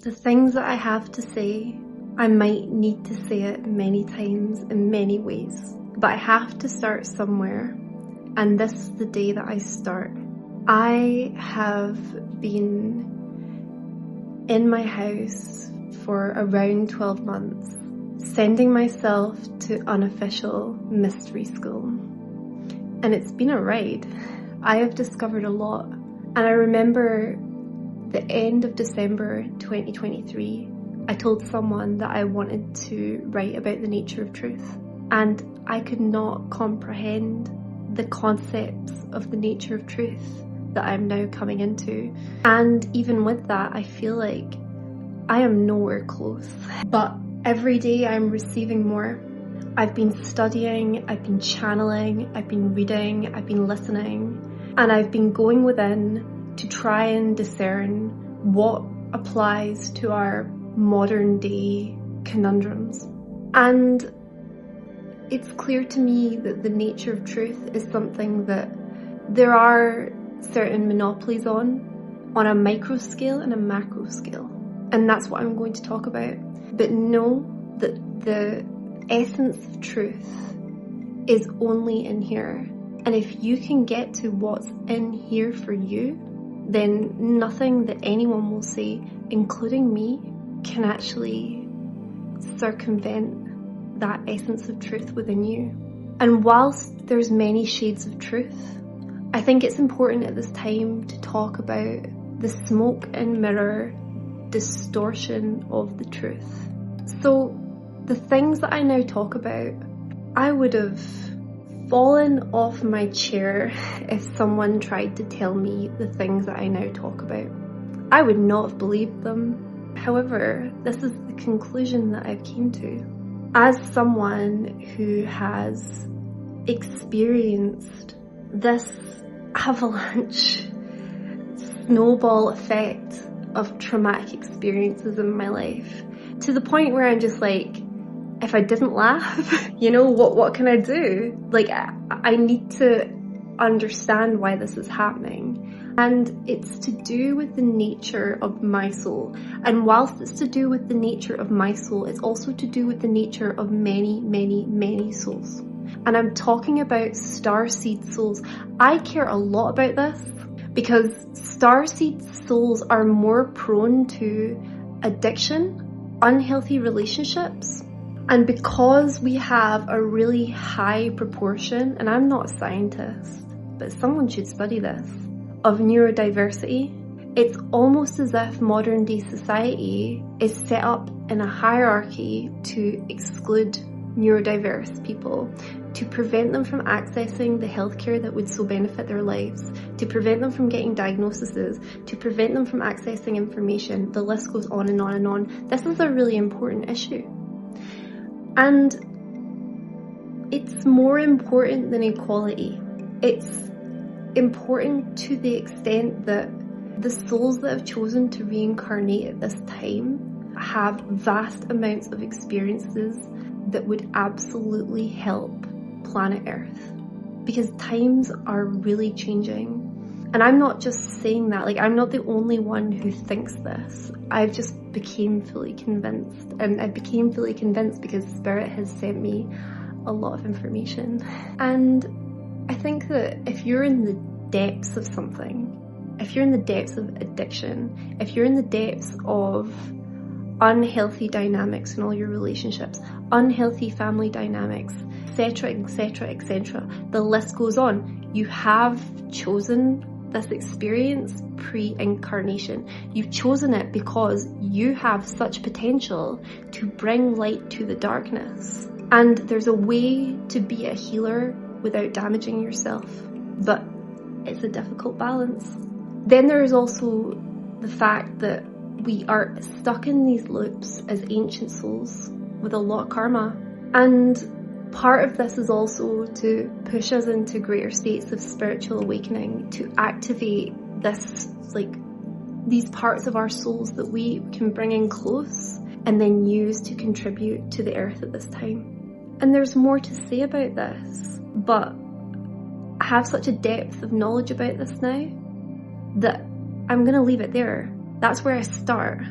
The things that I have to say, I might need to say it many times in many ways, but I have to start somewhere, and this is the day that I start. I have been in my house for around 12 months, sending myself to unofficial mystery school. And it's been a ride. I have discovered a lot. And I remember the end of December 2023, I told someone that I wanted to write about the nature of truth. And I could not comprehend the concepts of the nature of truth that I'm now coming into. And even with that, I feel like I am nowhere close. But every day I'm receiving more. I've been studying, I've been channeling, I've been reading, I've been listening, and I've been going within to try and discern what applies to our modern day conundrums. And it's clear to me that the nature of truth is something that there are certain monopolies on a micro scale and a macro scale. And that's what I'm going to talk about. But know that the essence of truth is only in here. And if you can get to what's in here for you, then nothing that anyone will say, including me, can actually circumvent that essence of truth within you. And whilst there's many shades of truth, I think it's important at this time to talk about the smoke and mirror distortion of the truth. So the things that I now talk about, I would have fallen off my chair if someone tried to tell me the things that I now talk about. I would not have believed them. However, this is the conclusion that I've came to. As someone who has experienced this avalanche snowball effect of traumatic experiences in my life, to the point where I'm just like, if I didn't laugh, what can I do? Like, I need to understand why this is happening. And it's to do with the nature of my soul. And whilst it's to do with the nature of my soul, it's also to do with the nature of many, many, many souls. And I'm talking about starseed souls. I care a lot about this because starseed souls are more prone to addiction, unhealthy relationships. And because we have a really high proportion, and I'm not a scientist, but someone should study this, of neurodiversity, it's almost as if modern day society is set up in a hierarchy to exclude neurodiverse people, to prevent them from accessing the healthcare that would so benefit their lives, to prevent them from getting diagnoses, to prevent them from accessing information. The list goes on and on and on. This is a really important issue. And it's more important than equality. It's important to the extent that the souls that have chosen to reincarnate at this time have vast amounts of experiences that would absolutely help planet Earth. Because times are really changing. And I'm not just saying that, I'm not the only one who thinks this. I've just became fully convinced. And I became fully convinced because Spirit has sent me a lot of information. And I think that if you're in the depths of something, if you're in the depths of addiction, if you're in the depths of unhealthy dynamics in all your relationships, unhealthy family dynamics, etc., etc., etc., the list goes on. You have chosen this experience pre-incarnation. You've chosen it because you have such potential to bring light to the darkness. And there's a way to be a healer without damaging yourself, but it's a difficult balance. Then there is also the fact that we are stuck in these loops as ancient souls with a lot of karma. And part of this is also to push us into greater states of spiritual awakening, to activate this, these parts of our souls that we can bring in close and then use to contribute to the earth at this time. And there's more to say about this, but I have such a depth of knowledge about this now that I'm going to leave it there. That's where I start.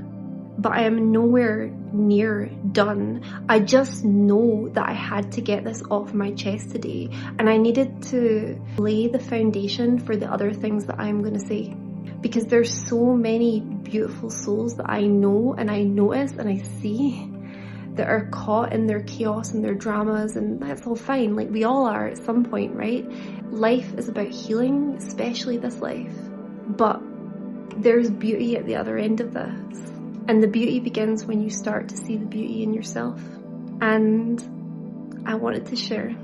but I am nowhere near done. I just know that I had to get this off my chest today, and I needed to lay the foundation for the other things that I'm going to say, because there's so many beautiful souls that I know and I notice and I see that are caught in their chaos and their dramas, and that's all fine. Like, we all are at some point, right? Life is about healing, especially this life, but there's beauty at the other end of this. And the beauty begins when you start to see the beauty in yourself. And I wanted to share.